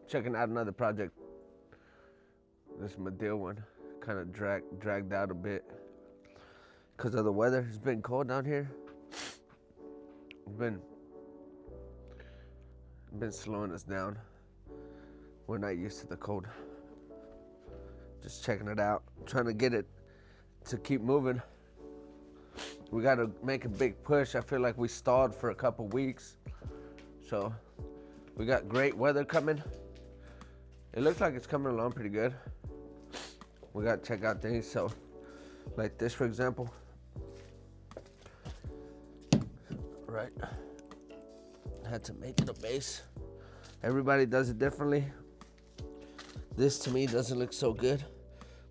checking out another project. This Medill one, kind of dragged out a bit because of the weather. It's been cold down here. It's been slowing us down. We're not used to the cold. Just checking it out, trying to get it to keep moving. We got to make a big push. I feel like we stalled for a couple weeks. So we got great weather coming. It looks like it's coming along pretty good. We got to check out things. So like this, for example. Right. Had to make it a base. Everybody does it differently. This to me doesn't look so good.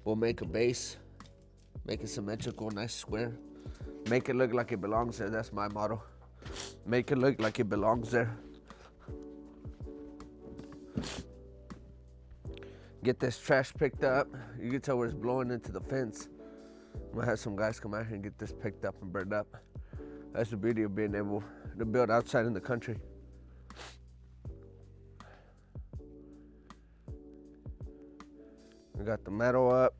We'll make a base. Make it symmetrical, nice square. Make it look like it belongs there. That's my motto. Make it look like it belongs there. Get this trash picked up. You can tell where it's blowing into the fence. I'm gonna have some guys come out here and get this picked up and burned up. That's the beauty of being able to build outside in the country. We got the metal up.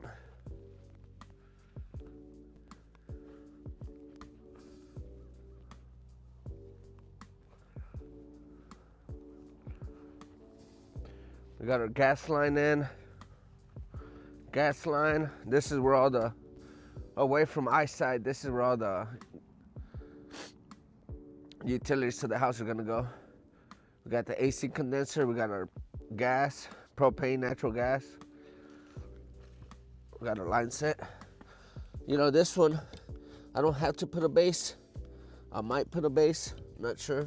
We got our gas line in. Gas line. This is where all the, away from eyesight, this is where all the utilities to the house are gonna go. We got the AC condenser. We got our gas, propane, natural gas. We got our line set. You know, this one, I don't have to put a base. I might put a base, not sure.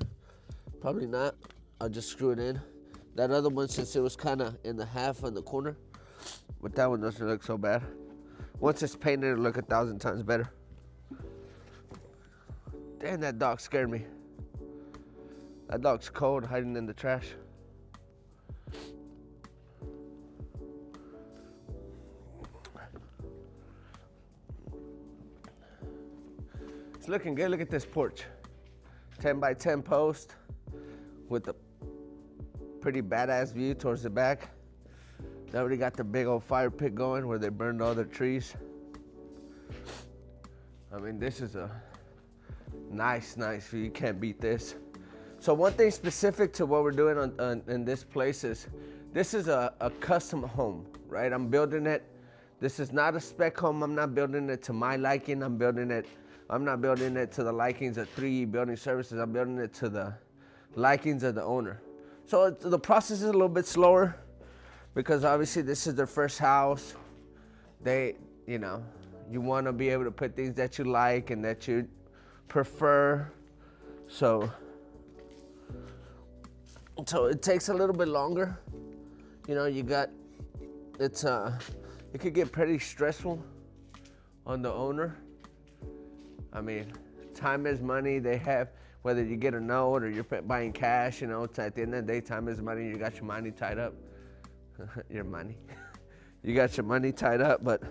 Probably not. I'll just screw it in. That other one, since it was kind of in the half on the corner, but that one doesn't look so bad. Once it's painted, it'll look 1,000 times better. Damn, that dog scared me. That dog's cold, hiding in the trash. It's looking good. Look at this porch. 10 by 10 post with the pretty badass view towards the back. They already got the big old fire pit going where they burned all their trees. I mean, this is a nice view. You can't beat this. So one thing specific to what we're doing in this place is, this is a custom home, right? I'm building it. This is not a spec home. I'm not building it to my liking. I'm not building it to the likings of 3E Building Services. I'm building it to the likings of the owner. So the process is a little bit slower because obviously this is their first house. They, you know, you want to be able to put things that you like and that you prefer. So it takes a little bit longer. You know, it could get pretty stressful on the owner. I mean, time is money. They have, whether you get a note or you're buying cash, you know, it's at the end of the day, time is money. You got your money tied up. Your money. You got your money tied up, but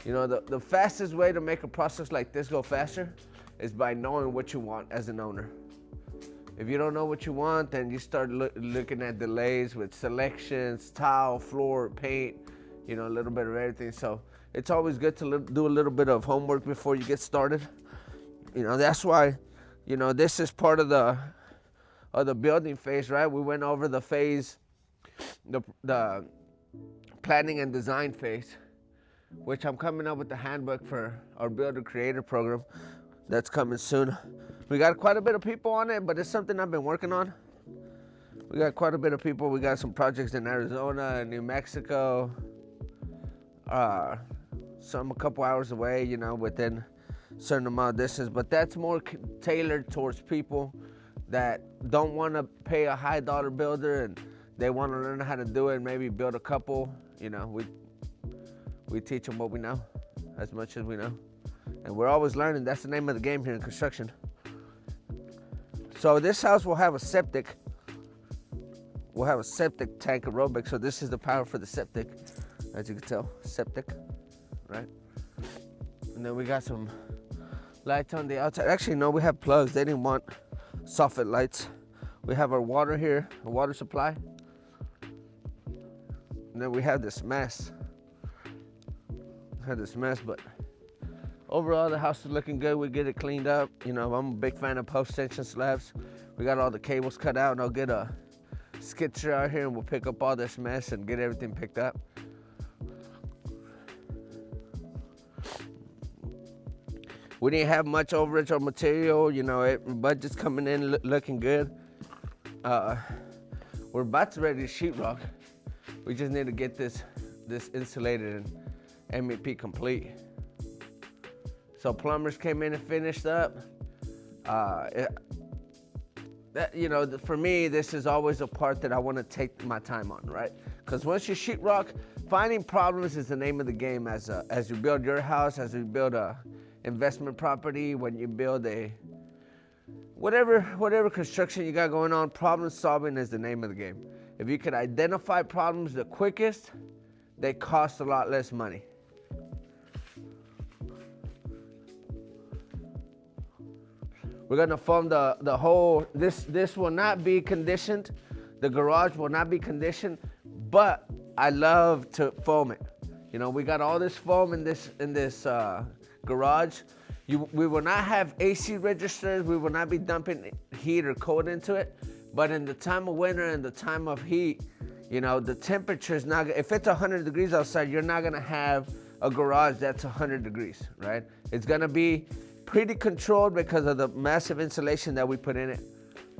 you know, the fastest way to make a process like this go faster is by knowing what you want as an owner. If you don't know what you want, then you start looking at delays with selections, tile, floor, paint, you know, a little bit of everything. So it's always good to do a little bit of homework before you get started. You know, that's why, you know, this is part of the building phase, right? We went over the phase, the planning and design phase, which I'm coming up with the handbook for our Builder Creator program that's coming soon. We got quite a bit of people on it, but it's something I've been working on. We got quite a bit of people. We got some projects in Arizona and New Mexico, some a couple hours away, you know, within a certain amount of distance, but that's more tailored towards people that don't want to pay a high dollar builder and they want to learn how to do it and maybe build a couple. You know, we teach them what we know, as much as we know. And we're always learning. That's the name of the game here in construction. So this house will have a septic. We'll have a septic tank aerobic. So this is the power for the septic, as you can tell, septic, right? And then we got some lights on the outside. Actually, no, we have plugs. They didn't want soffit lights. We have our water here, a water supply. And then we have this mess. But overall the house is looking good. We get it cleaned up. You know, I'm a big fan of post tension slabs. We got all the cables cut out, and I'll get a skitcher out here and we'll pick up all this mess and get everything picked up. We didn't have much overage on material, you know, budget's coming in looking good. We're about to ready to sheetrock. We just need to get this insulated and MEP complete. So plumbers came in and finished up. You know, for me, this is always a part that I want to take my time on, right? Because once you sheetrock, finding problems is the name of the game as you build your house, as you build a investment property, when you build a whatever construction you got going on, problem solving is the name of the game. If you could identify problems the quickest, they cost a lot less money. We're gonna foam the whole, this will not be conditioned. The garage will not be conditioned, but I love to foam it. You know, we got all this foam in this garage. We will not have AC registers. We will not be dumping heat or cold into it. But in the time of winter and the time of heat, you know, the temperature is not, if it's 100 degrees outside, you're not gonna have a garage that's 100 degrees, right? It's gonna be pretty controlled because of the massive insulation that we put in it.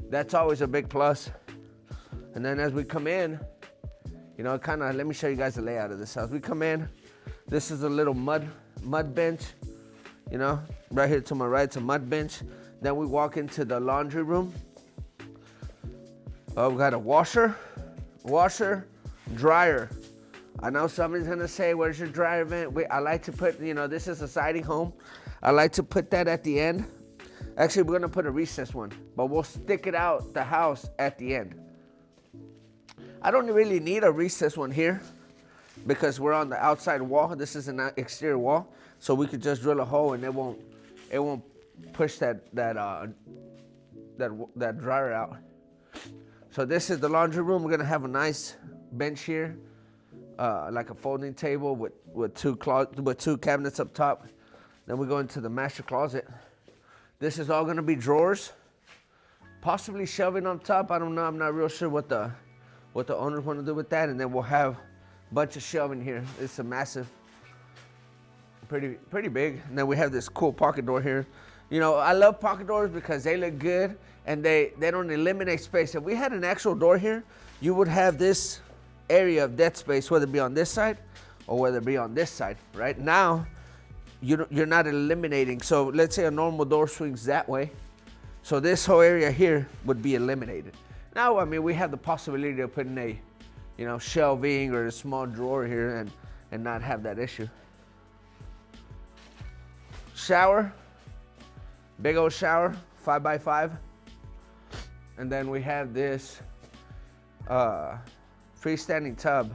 That's always a big plus. And then as we come in, you know, let me show you guys the layout of this house. We come in, this is a little mud bench, you know, right here to my right, it's a mud bench. Then we walk into the laundry room. Oh, we got a washer, dryer. I know somebody's gonna say, where's your dryer vent? I like to put, you know, this is a siding home. I like to put that at the end. Actually, we're gonna put a recessed one, but we'll stick it out the house at the end. I don't really need a recessed one here because we're on the outside wall. This is an exterior wall, so we could just drill a hole and it won't push that dryer out. So this is the laundry room. We're gonna have a nice bench here, like a folding table with two cabinets up top. Then we go into the master closet. This is all gonna be drawers, possibly shelving on top. I don't know. I'm not real sure what the owners want to do with that. And then we'll have a bunch of shelving here. It's a massive, pretty big. And then we have this cool pocket door here. You know, I love pocket doors because they look good and they don't eliminate space. If we had an actual door here, you would have this area of dead space, whether it be on this side or whether it be on this side, right? Now, you're not eliminating. So let's say a normal door swings that way. So this whole area here would be eliminated. Now, I mean, we have the possibility of putting a, you know, shelving or a small drawer here and not have that issue. Shower, big old shower, 5x5. And then we have this freestanding tub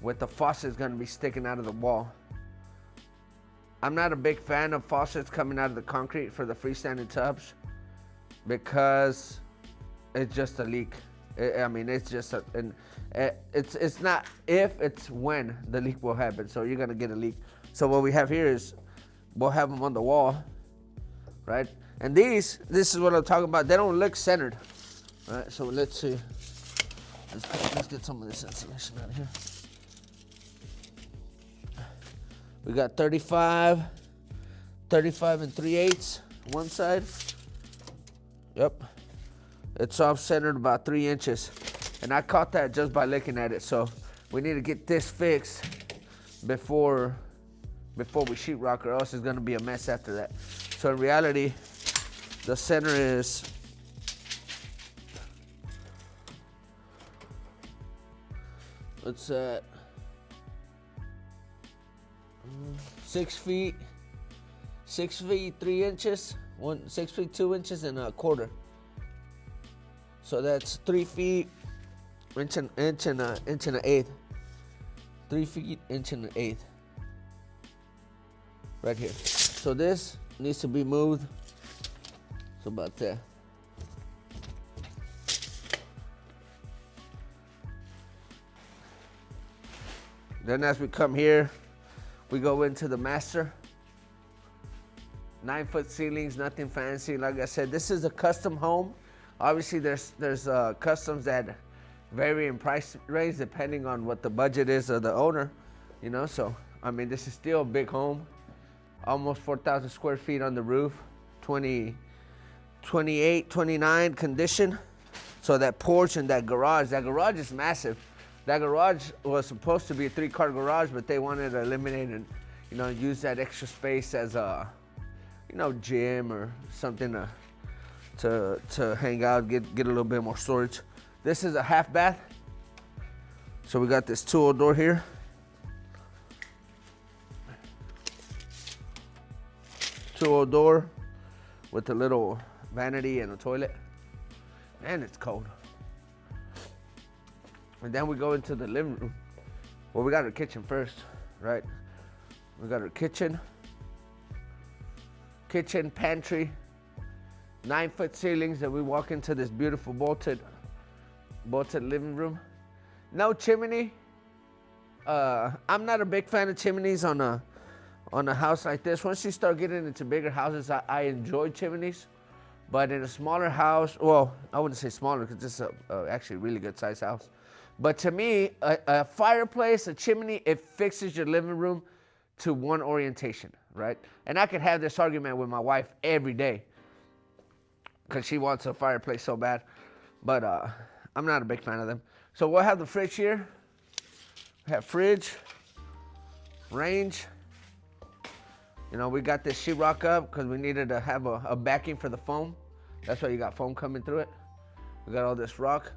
with the faucets gonna be sticking out of the wall. I'm not a big fan of faucets coming out of the concrete for the freestanding tubs because it's just a leak. I mean, it's just it's not if, it's when the leak will happen. So you're gonna get a leak. So what we have here is we'll have them on the wall, right? And this is what I'm talking about. They don't look centered, right? So let's see. Let's get some of this insulation out of here. We got 35 and 3/8 one side. Yep. It's off centered about 3 inches. And I caught that just by looking at it. So we need to get this fixed before we sheetrock, or else it's gonna be a mess after that. So in reality, the center is what's that? 6 feet 3 inches, 6 feet 2 inches and a quarter. So that's 3 feet, inch and an eighth. 3 feet, inch and an eighth. Right here. So this needs to be moved. So about there. Then as we come here, we go into the master. 9-foot ceilings, nothing fancy. Like I said, this is a custom home. Obviously, there's customs that vary in price range depending on what the budget is of the owner, you know. So I mean, this is still a big home, almost 4,000 square feet on the roof, 28, 29 condition. So that porch and that garage is massive. That garage was supposed to be a 3-car garage, but they wanted to eliminate and, you know, use that extra space as a, you know, gym or something to hang out, get a little bit more storage. This is a half bath. So we got this 2-hole door here. Two-hole door with a little vanity and a toilet. And it's cold. And then we go into the living room. Well, we got our kitchen first, right? We got our kitchen, pantry, 9-foot ceilings. Then we walk into this beautiful bolted living room. No chimney. I'm not a big fan of chimneys on a house like this. Once you start getting into bigger houses, I enjoy chimneys. But in a smaller house, well, I wouldn't say smaller because this is actually a really good size house. But to me, a fireplace, a chimney, it fixes your living room to one orientation, right? And I could have this argument with my wife every day because she wants a fireplace so bad. But I'm not a big fan of them. So we'll have the fridge here. We have fridge, range. You know, we got this sheetrock up because we needed to have a backing for the foam. That's why you got foam coming through it. We got all this rock.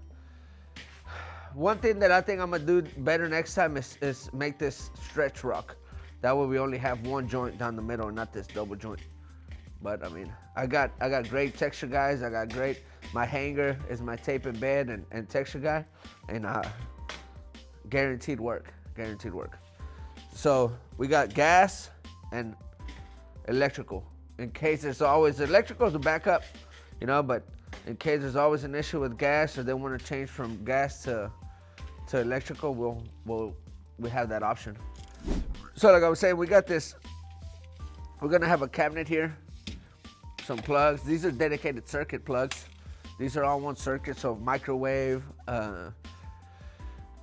One thing that I think I'm gonna do better next time is make this stretch rock. That way we only have one joint down the middle and not this double joint. But I mean, I got great texture guys. My hanger is my tape and bed and texture guy. And guaranteed work. So we got gas and electrical. In case there's always, electrical is a backup, you know, but in case there's always an issue with gas or they want to change from gas to electrical, we have that option. So like I was saying, we got this, we're gonna have a cabinet here, some plugs. These are dedicated circuit plugs. These are all one circuit, so microwave,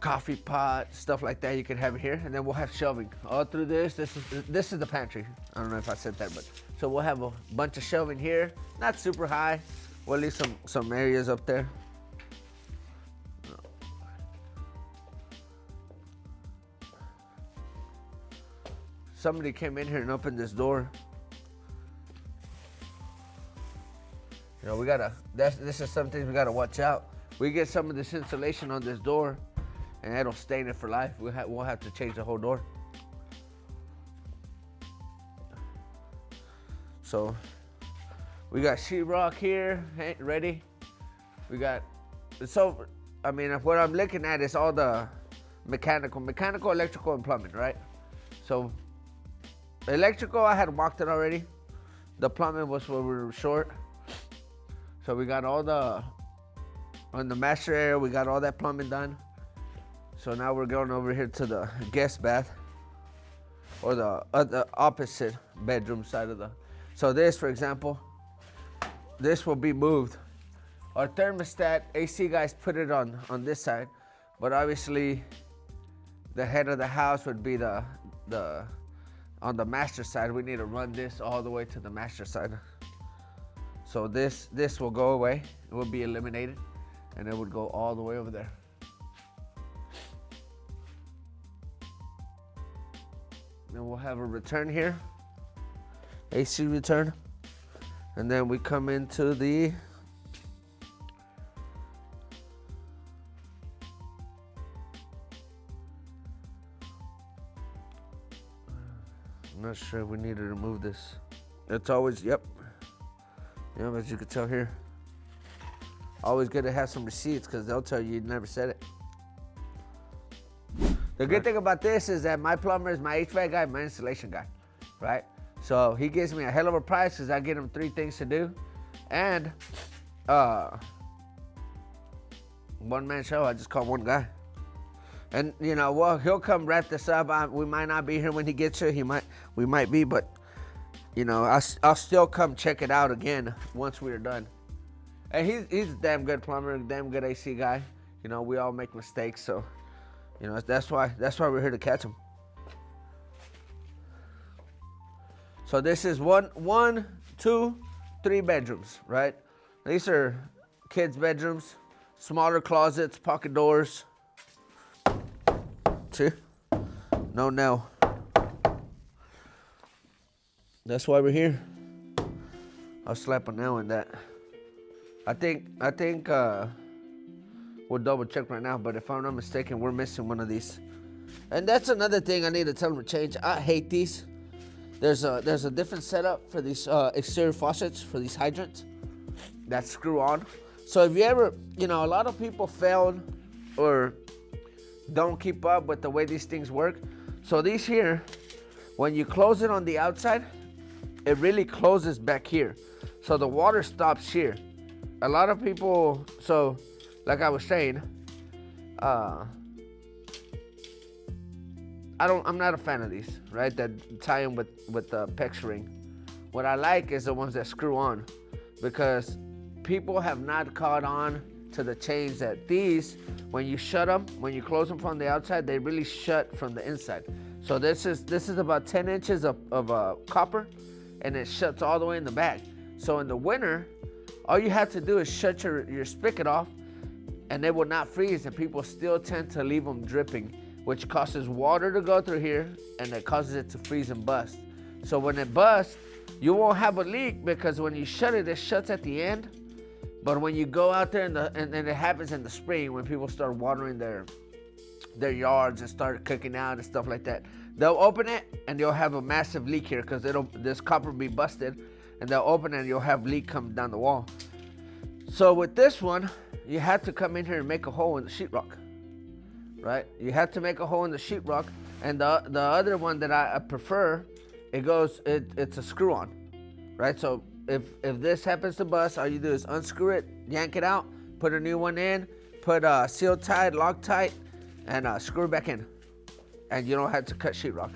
coffee pot, stuff like that you can have it here. And then we'll have shelving all through this. This is the pantry. I don't know if I said that, but so we'll have a bunch of shelving here, not super high. We'll leave some areas up there. Somebody came in here and opened this door. You know, this is something we gotta watch out. We get some of this insulation on this door and it'll stain it for life. We'll have to change the whole door. So we got sheetrock here, ready. We got, so, I mean, what I'm looking at is all the mechanical, electrical, and plumbing, right? So electrical, I had walked it already. The plumbing was where we were short. So we got on the master area, we got all that plumbing done. So now we're going over here to the guest bath, or the opposite bedroom side of the. So this, for example, this will be moved. Our thermostat, AC guys put it on this side, but obviously the head of the house would be on the master side. We need to run this all the way to the master side. So this will go away. It will be eliminated, and it would go all the way over there. Then we'll have a return here, AC return, and then we come into the I'm not sure if we need to remove this. It's always, yep, as you can tell here. Always good to have some receipts because they'll tell you never said it. The good thing about this is that my plumber is my HVAC guy, my installation guy, right? So he gives me a hell of a price because I get him 3 things to do. And one man show, I just call one guy. And you know, well, he'll come wrap this up. We might not be here when he gets here. We might be, but you know, I'll still come check it out again once we're done. And he's a damn good plumber, damn good AC guy. You know, we all make mistakes, so you know that's why we're here to catch him. So this is one, 2, 3 bedrooms, right? These are kids' bedrooms, smaller closets, pocket doors. See? No nail. That's why we're here. I'll slap a nail in that. I think we'll double check right now, but if I'm not mistaken, we're missing one of these. And that's another thing I need to tell them to change. I hate these. There's a different setup for these exterior faucets, for these hydrants that screw on. So if you ever, you know, a lot of people fail or don't keep up with the way these things work. So these here, when you close it on the outside, it really closes back here. So the water stops here. A lot of people, so like I was saying, I'm not a fan of these, right? That tie in with the PEX ring. What I like is the ones that screw on, because people have not caught on to the chains that these, when you shut them, when you close them from the outside, they really shut from the inside. So this is about 10 inches of copper, and it shuts all the way in the back. So in the winter, all you have to do is shut your spigot off, and they will not freeze, and people still tend to leave them dripping, which causes water to go through here, and it causes it to freeze and bust. So when it busts, you won't have a leak, because when you shut it, it shuts at the end. But when you go out there and it happens in the spring, when people start watering their yards and start cooking out and stuff like that, they'll open it and you'll have a massive leak here, because this copper will be busted, and they'll open it and you'll have leak come down the wall. So with this one, you have to come in here and make a hole in the sheetrock, right? You have to make a hole in the sheetrock. And the other one that I prefer, it's a screw on, right? So if this happens to bust, all you do is unscrew it, yank it out, put a new one in, put seal tight, Loctite, and screw it back in. And you don't have to cut sheetrock.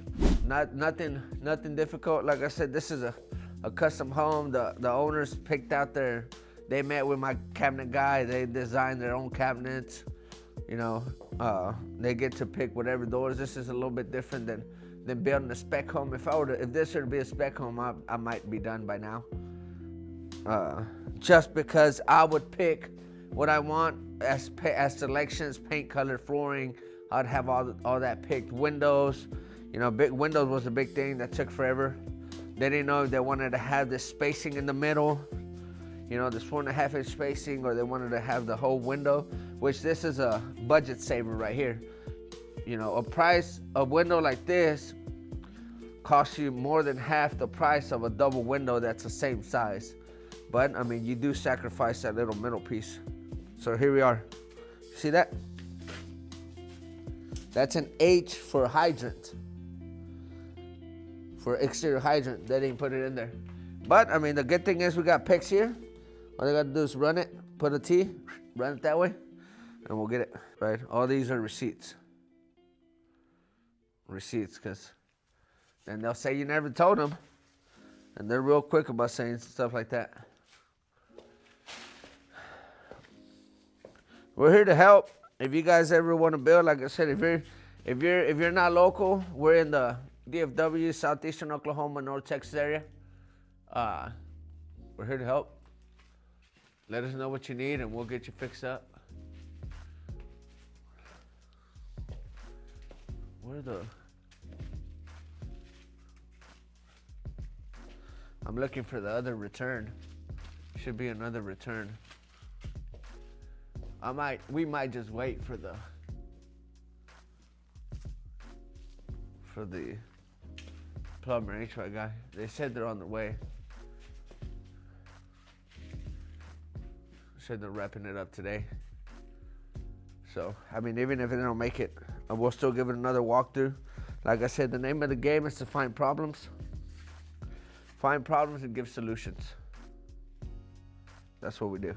Nothing difficult. Like I said, this is a custom home. The owners picked out they met with my cabinet guy. They designed their own cabinets. You know, they get to pick whatever doors. This is a little bit different than building a spec home. If this were to be a spec home, I might be done by now. Just because I would pick what I want as selections, paint, color, flooring. I'd have all that picked. Windows, you know, big windows was a big thing that took forever. They didn't know if they wanted to have this spacing in the middle, you know, this 4.5 inch spacing, or they wanted to have the whole window, which this is a budget saver right here. You know, a window like this costs you more than half the price of a double window that's the same size. But I mean, you do sacrifice that little middle piece. So here we are. See that? That's an H for hydrant. For exterior hydrant. They didn't put it in there. But I mean, the good thing is we got PEX here. All they gotta do is run it, put a T, run it that way, and we'll get it, right? All these are receipts. Receipts, because then they'll say you never told them. And they're real quick about saying stuff like that. We're here to help. If you guys ever want to build, like I said, if you're not local, we're in the DFW, southeastern Oklahoma, North Texas area. We're here to help. Let us know what you need, and we'll get you fixed up. I'm looking for the other return. Should be another return. We might just wait for the plumber HVAC guy. They said they're on their way. Said they're wrapping it up today. So, I mean, even if they don't make it, we'll still give it another walkthrough. Like I said, the name of the game is to find problems. Find problems and give solutions. That's what we do.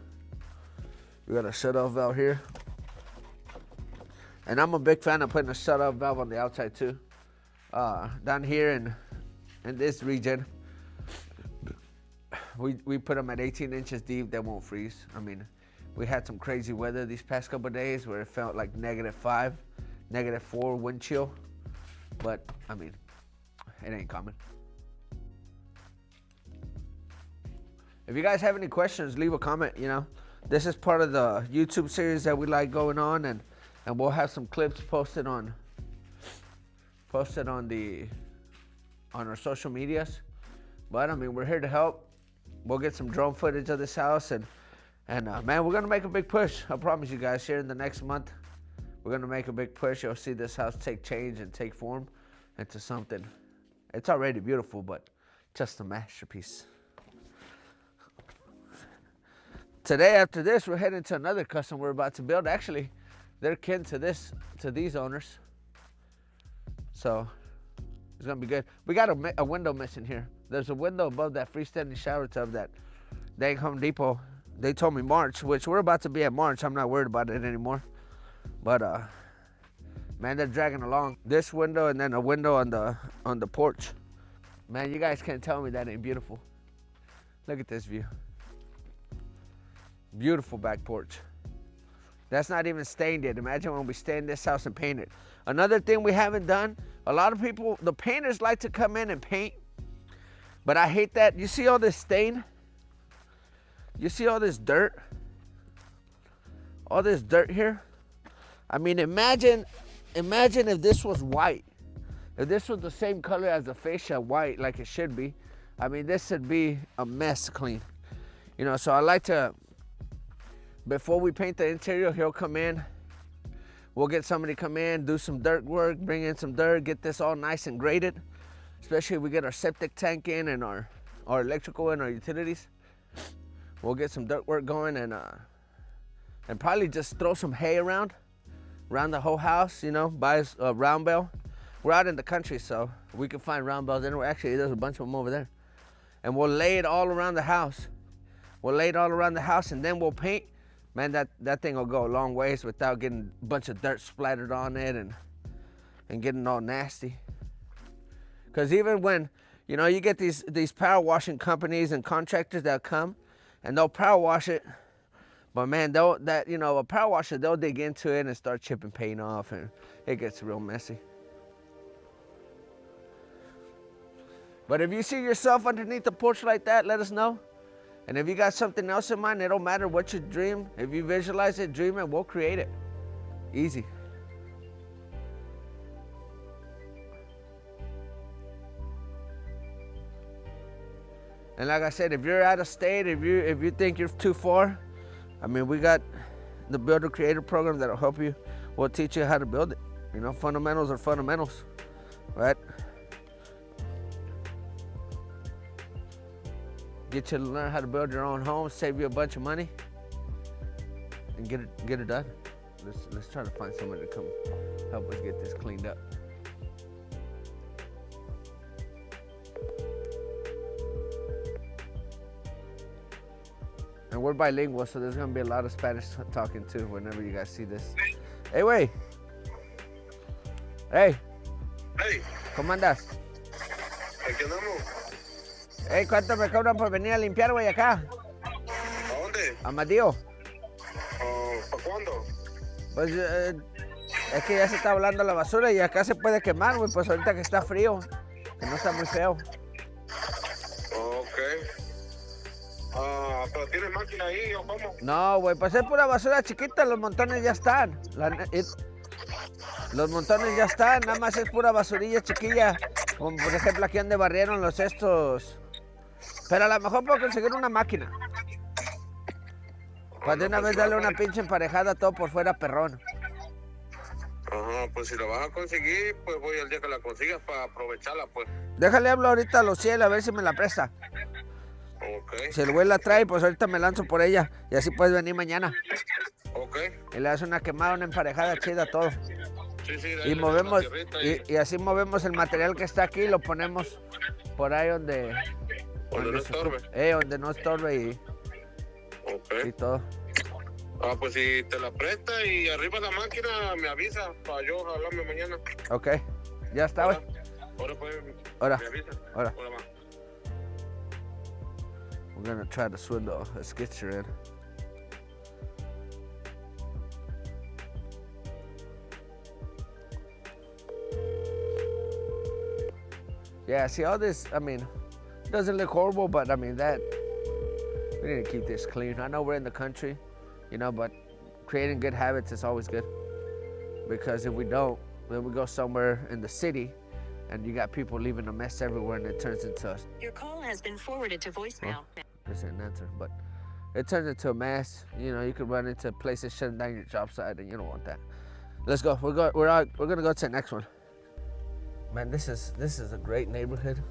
We got a shut-off valve here. And I'm a big fan of putting a shut-off valve on the outside too. Down here in this region, we put them at 18 inches deep. They won't freeze. I mean, we had some crazy weather these past couple of days where it felt like -5, -4 wind chill. But I mean, it ain't coming. If you guys have any questions, leave a comment. You know, this is part of the YouTube series that we like going on, and we'll have some clips posted on our social medias. But I mean, we're here to help. We'll get some drone footage of this house, and man, we're gonna make a big push. I promise you guys. Here in the next month, we're gonna make a big push. You'll see this house take change and take form into something. It's already beautiful, but just a masterpiece. Today, after this, we're heading to another custom we're about to build. Actually, they're kin to these owners, so it's gonna be good. We got a window missing here. There's a window above that freestanding shower tub that dang Home Depot. They told me March, which we're about to be at March. I'm not worried about it anymore. But man, they're dragging along. This window and then a window on the porch. Man, you guys can't tell me that ain't beautiful. Look at this view. Beautiful back porch. That's not even stained yet. Imagine when we stain this house and paint it. Another thing we haven't done, a lot of people, the painters like to come in and paint, but I hate that. You see all this stain? You see all this dirt? All this dirt here? I mean, imagine if this was white. If this was the same color as the fascia, white, like it should be. I mean, this would be a mess to clean. You know, so I like to, before we paint the interior, he'll come in. We'll get somebody come in, do some dirt work, bring in some dirt, get this all nice and graded. Especially if we get our septic tank in and our electrical and our utilities. We'll get some dirt work going and probably just throw some hay around the whole house, you know, buy a round bale. We're out in the country, so we can find round bales anywhere. Actually, there's a bunch of them over there. And we'll lay it all around the house. We'll lay it all around the house and then we'll paint. Man, that thing will go a long ways without getting a bunch of dirt splattered on it and getting all nasty. Because even when, you know, you get these power washing companies and contractors that come and they'll power wash it, but man, a power washer, they'll dig into it and start chipping paint off, and it gets real messy. But if you see yourself underneath the porch like that, let us know. And if you got something else in mind, it don't matter what you dream. If you visualize it, dream it, we'll create it. Easy. And like I said, if you're out of state, if you think you're too far, I mean, we got the Builder Creator program that'll help you. We'll teach you how to build it. You know, fundamentals are fundamentals, right? Get you to learn how to build your own home, save you a bunch of money, and get it done. Let's try to find somebody to come help us get this cleaned up. And we're bilingual, so there's gonna be a lot of Spanish talking too whenever you guys see this. Hey, wey. Hey. Hey. ¿Cómo andas? Aquí andamos. Hey, ¿cuánto me cobran por venir a limpiar, güey, acá? ¿A dónde? A Madío. ¿Para cuándo? Pues es que ya se está volando la basura y acá se puede quemar, güey, pues ahorita que está frío, que no está muy feo. Ok. ¿Pero tienes máquina ahí o cómo? No, güey, pues es pura basura chiquita, los montones ya están. Los montones ya están, nada más es pura basurilla chiquilla. Como por ejemplo aquí donde barrieron los estos. Pero a lo mejor puedo conseguir una máquina. Para de una vez darle una pinche emparejada todo por fuera, perrón. Ajá, pues si la vas a conseguir, pues voy al día que la consigas para aprovecharla, pues. Déjale hablo ahorita a los cielos a ver si me la presta. Ok. Si el güey la trae, pues ahorita me lanzo por ella. Y así puedes venir mañana. Ok. Y le das una quemada, una emparejada chida, todo. Sí, Y movemos, y así movemos el material que está aquí y lo ponemos por ahí donde no estorbe. Donde no estorbe Okay. y todo. Ah, pues si te la presta y arriba la máquina me avisa para yo hablarme mañana. Okay. Ya está, güey. Ahora pues Ahora. me avisa. Ahora. Ahora va. We're gonna try to swindle a sketcher in. Yeah, see all this, I mean, it doesn't look horrible, but I mean that, we need to keep this clean. I know we're in the country, you know, but creating good habits is always good. Because if we don't, then we go somewhere in the city and you got people leaving a mess everywhere and it turns into Your call has been forwarded to voicemail. this ain't an answer, but it turns into a mess. You know, you could run into places shutting down your job site and you don't want that. Let's go. We're gonna go to the next one. Man, this is a great neighborhood.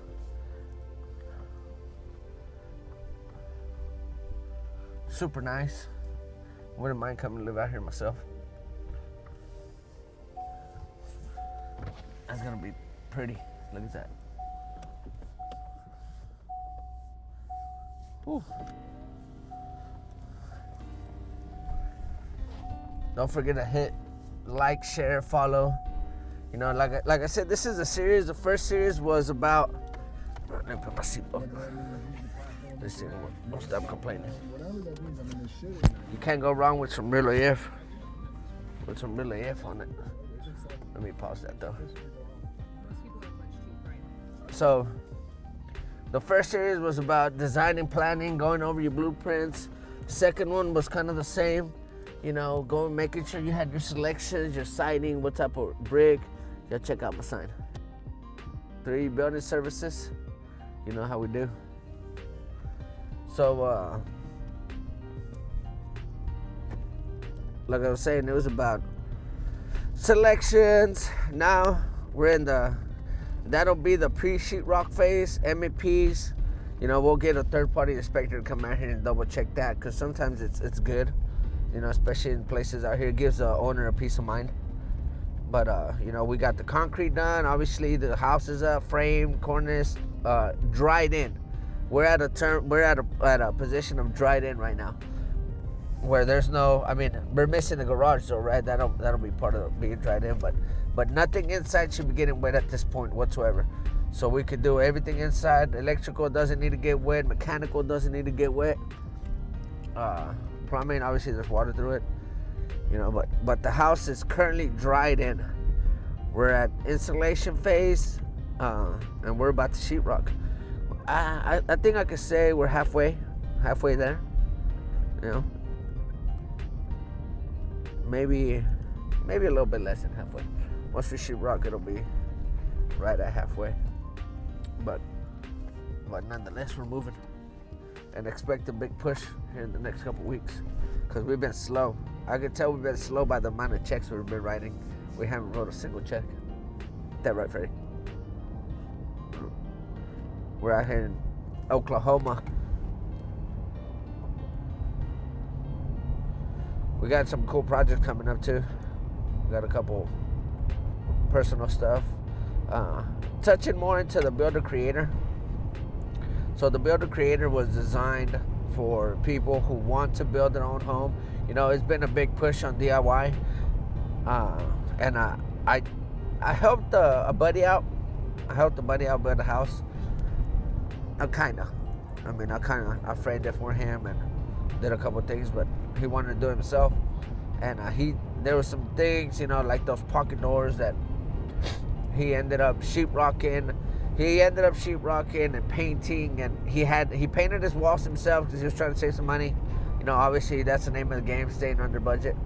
Super nice. Wouldn't mind coming to live out here myself. That's gonna be pretty. Look at that. Whew. Don't forget to hit like, share, follow. You know, like I said, this is a series. The first series was about. Let me put my seatbelt. This thing won't stop complaining. You can't go wrong with some real AF. With some real AF on it. Let me pause that though. So, the first series was about designing, planning, going over your blueprints. Second one was kind of the same. You know, going, making sure you had your selections, your siding, what type of brick. Yeah, check out my sign. 3, building services. You know how we do. So, like I was saying, it was about selections. Now we're in that'll be the pre-sheetrock phase, MEPs. You know, we'll get a third-party inspector to come out here and double check that, because sometimes it's good. You know, especially in places out here, it gives the owner a peace of mind. But you know, we got the concrete done. Obviously, the house is up, framed, cornice, dried in. We're at a position of dried in right now, where there's no. I mean, we're missing the garage, though, right? That'll be part of being dried in, but nothing inside should be getting wet at this point whatsoever. So we could do everything inside. Electrical doesn't need to get wet. Mechanical doesn't need to get wet. Plumbing, obviously, there's water through it. You know, but the house is currently dried in. We're at insulation phase, and we're about to sheetrock. I think I could say we're halfway there. You know, maybe a little bit less than halfway. Once we sheetrock, it'll be right at halfway. But nonetheless, we're moving, and expect a big push here in the next couple weeks, because we've been slow. I could tell we've been slow by the amount of checks we've been writing. We haven't wrote a single check. Is that right, Freddie? We're out here in Oklahoma. We got some cool projects coming up too. We got a couple personal stuff. Touching more into the builder creator. So the builder creator was designed for people who want to build their own home. You know, it's been a big push on DIY, and I helped a buddy out. I helped a buddy out build a house. I framed it for him and did a couple things, but he wanted to do it himself. And there were some things, you know, like those pocket doors that he ended up sheetrocking. He ended up sheetrocking and painting, and he painted his walls himself because he was trying to save some money. You know, obviously that's the name of the game, staying under budget.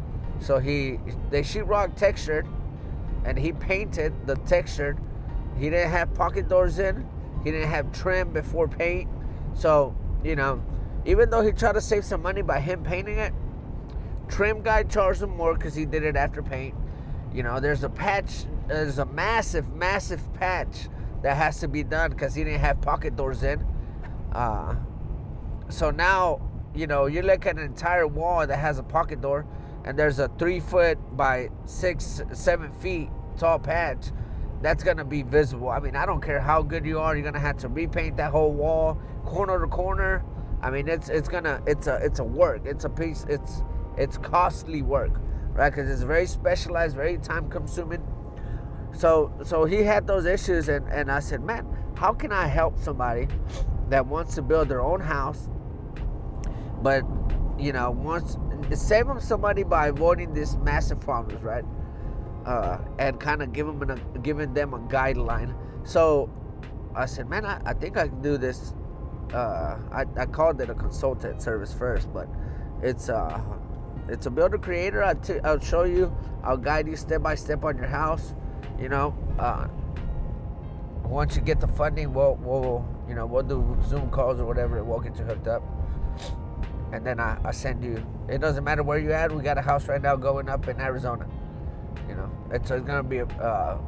So they sheetrock textured, and he painted the textured. He didn't have pocket doors in. He didn't have trim before paint. So, you know, even though he tried to save some money by him painting it, trim guy charged him more because he did it after paint. You know, there's a massive, massive patch that has to be done because he didn't have pocket doors in. So now, you know, you look at an entire wall that has a pocket door, and there's a 3 foot by 6-7 feet tall patch that's gonna be visible. I mean, I don't care how good you are, you're gonna have to repaint that whole wall, corner to corner. I mean, it's a work. It's a piece. it's costly work, right? Because it's very specialized, very time consuming. So he had those issues, and I said, man, how can I help somebody that wants to build their own house, but wants save them somebody by avoiding these massive problems, right? And kind of giving them a guideline. So I said, man, I think I can do this. I called it a consultant service first, but it's a builder creator. I'll show you. I'll guide you step by step on your house. Once you get the funding, we'll do Zoom calls or whatever, and we'll get you hooked up. And then I send you. It doesn't matter where you're at. We got a house right now going up in Arizona. It's gonna be a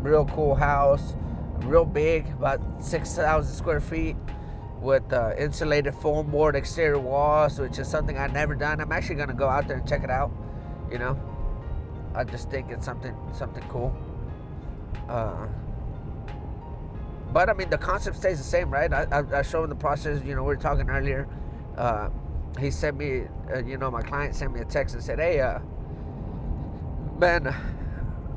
real cool house, real big, about 6,000 square feet, with insulated foam board exterior walls, which is something I've never done. I'm actually gonna go out there and check it out. I just think it's something cool. But I mean, the concept stays the same, right? I showed him the process. We were talking earlier. He sent me, my client sent me a text and said, hey, man,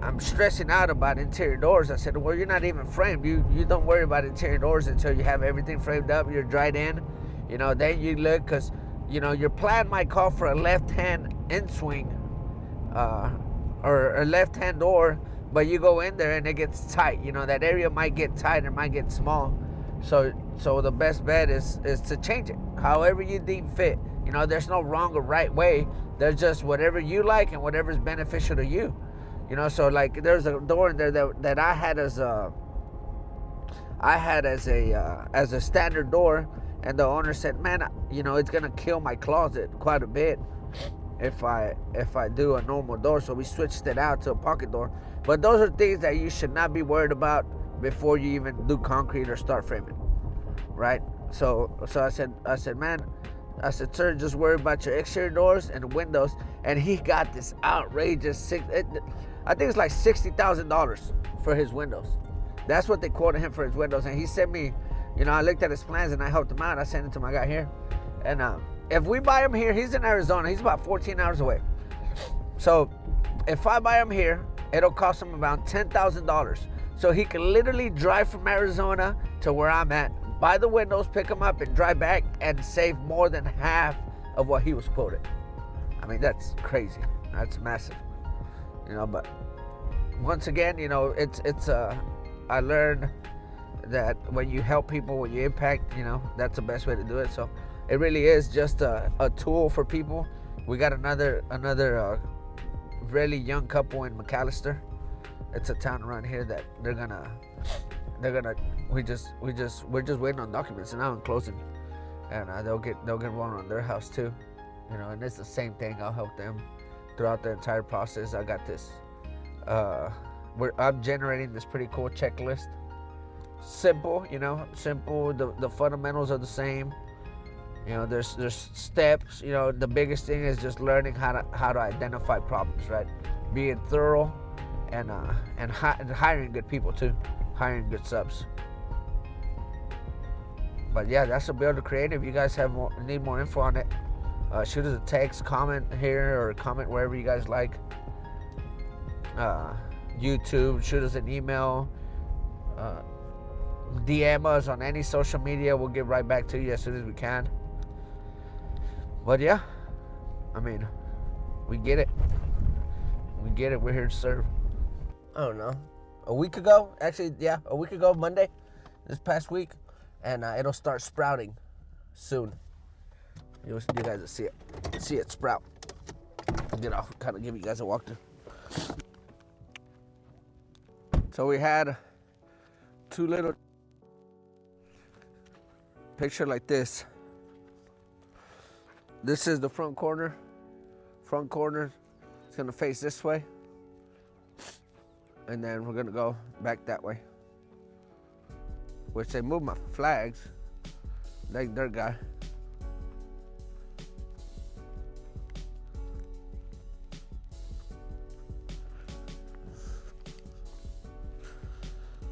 I'm stressing out about interior doors. I said, well, you're not even framed. You don't worry about interior doors until you have everything framed up, you're dried in. Then you look, because, your plan might call for a left-hand in-swing or a left-hand door, but you go in there and it gets tight. That area might get tight or might get small. So the best bet is to change it however you deem fit. There's no wrong or right way. There's just whatever you like and whatever's beneficial to you. So like there's a door in there that I had as a standard door, and the owner said, man, it's gonna kill my closet quite a bit if I do a normal door. So we switched it out to a pocket door. But those are things that you should not be worried about before you even do concrete or start framing, right? So I said, man, sir, just worry about your exterior doors and windows. And he got this outrageous I think it's like $60,000 for his windows. That's what they quoted him for his windows. And he sent me, I looked at his plans and I helped him out. I sent it to my guy here. And if we buy him here, he's in Arizona. He's about 14 hours away. So if I buy him here, it'll cost him about $10,000. So he can literally drive from Arizona to where I'm at, buy the windows, pick them up, and drive back and save more than half of what he was quoted. I mean, that's crazy. That's massive. But once again, it's I learned that when you help people, when you impact, that's the best way to do it. So it really is just a tool for people. We got another really young couple in McAllister. It's a town around here that we're just waiting on documents and now I'm closing, and they'll get one on their house too, and it's the same thing. I'll help them throughout the entire process. I got this. I'm generating this pretty cool checklist. Simple, simple. The fundamentals are the same. There's steps. The biggest thing is just learning how to identify problems, right? Being thorough, and hiring good people too, hiring good subs. But yeah, that's a Builder Creative. You guys need more info on it, shoot us a text, comment here, or comment wherever you guys like. YouTube, shoot us an email, DM us on any social media. We'll get right back to you as soon as we can. But yeah, I mean, we get it. We're here to serve. I don't know. A week ago, Monday, this past week, and it'll start sprouting soon. You guys will see it sprout. I'll kind of give you guys a walkthrough. So we had two little picture like this. This is the front corner. Front corner is gonna face this way, and then we're gonna go back that way. Which they moved my flags, like their guy.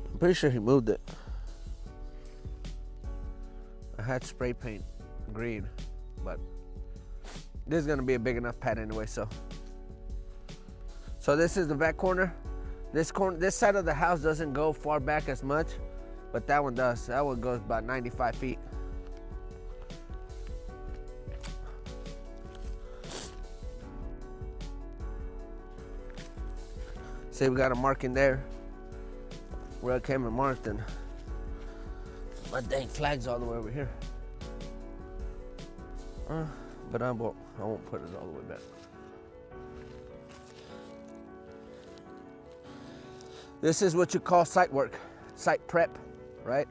I'm pretty sure he moved it. I had spray paint green, but this is gonna be a big enough pad anyway. So this is the back corner. This side of the house doesn't go far back as much, but that one does. That one goes about 95 feet. See, we got a marking there where I came and marked, and my dang flag's all the way over here. But I won't put it all the way back. This is what you call site work, site prep, right?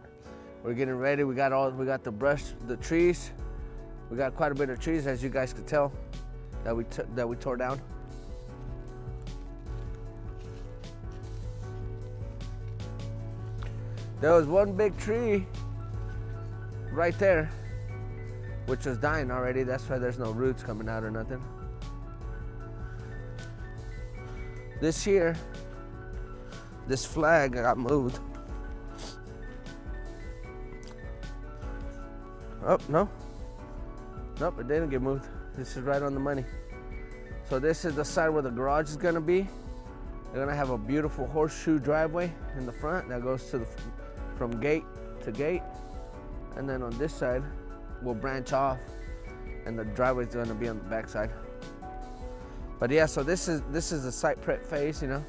We're getting ready. We got the brush, the trees. We got quite a bit of trees, as you guys could tell, that we tore down. There was one big tree right there, which was dying already. That's why there's no roots coming out or nothing. This here, this flag got moved. Oh, no. Nope, it didn't get moved. This is right on the money. So this is the side where the garage is gonna be. They're gonna have a beautiful horseshoe driveway in the front that goes to from gate to gate. And then on this side, we'll branch off and the driveway's gonna be on the back side. But yeah, so this is the site prep phase, you know.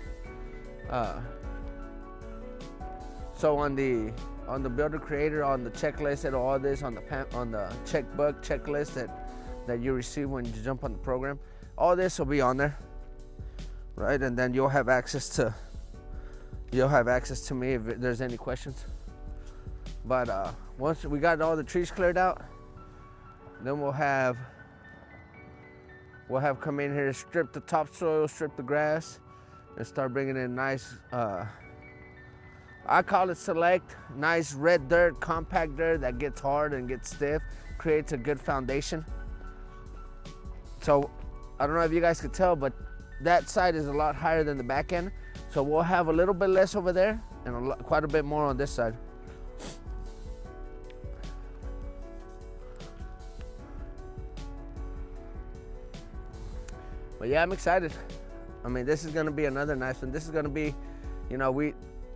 So on the builder creator, on the checklist and all this, on the checkbook checklist that you receive when you jump on the program, all this will be on there, right? And then you'll have access to me if there's any questions. But once we got all the trees cleared out, then we'll have come in here, strip the topsoil, strip the grass, and start bringing in nice, I call it select, nice red dirt, compact dirt that gets hard and gets stiff, creates a good foundation. So I don't know if you guys could tell, but that side is a lot higher than the back end. So we'll have a little bit less over there and quite a bit more on this side. But yeah, I'm excited. I mean, this is gonna be another nice one. This is gonna be, you know,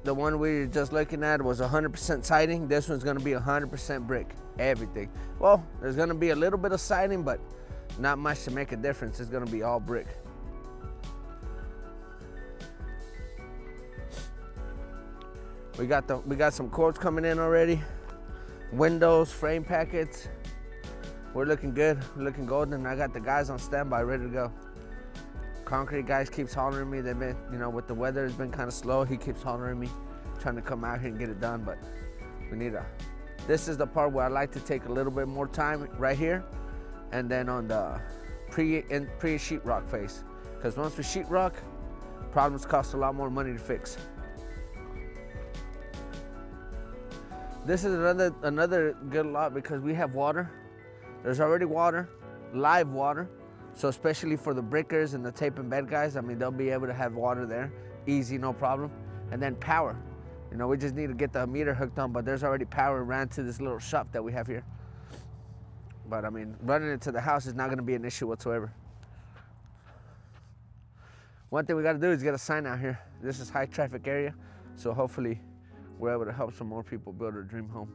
the one we were just looking at was 100% siding. This one's gonna be 100% brick, everything. Well, there's gonna be a little bit of siding, but not much to make a difference. It's gonna be all brick. We got some quotes coming in already. Windows, frame packets. We're looking good. We're looking golden. I got the guys on standby, ready to go. Concrete guys keeps hollering me. They've been, you know, with the weather, it's been kind of slow. He keeps hollering me, trying to come out here and get it done. But we need this is the part where I like to take a little bit more time right here, and then on the pre sheetrock phase, because once we sheetrock, problems cost a lot more money to fix. This is another good lot because we have water. There's already water, live water. So especially for the brickers and the tape and bed guys, I mean, they'll be able to have water there, easy, no problem. And then power. You know, we just need to get the meter hooked on, but there's already power ran to this little shop that we have here. But I mean, running it to the house is not gonna be an issue whatsoever. One thing we gotta do is get a sign out here. This is high traffic area, so hopefully we're able to help some more people build their dream home.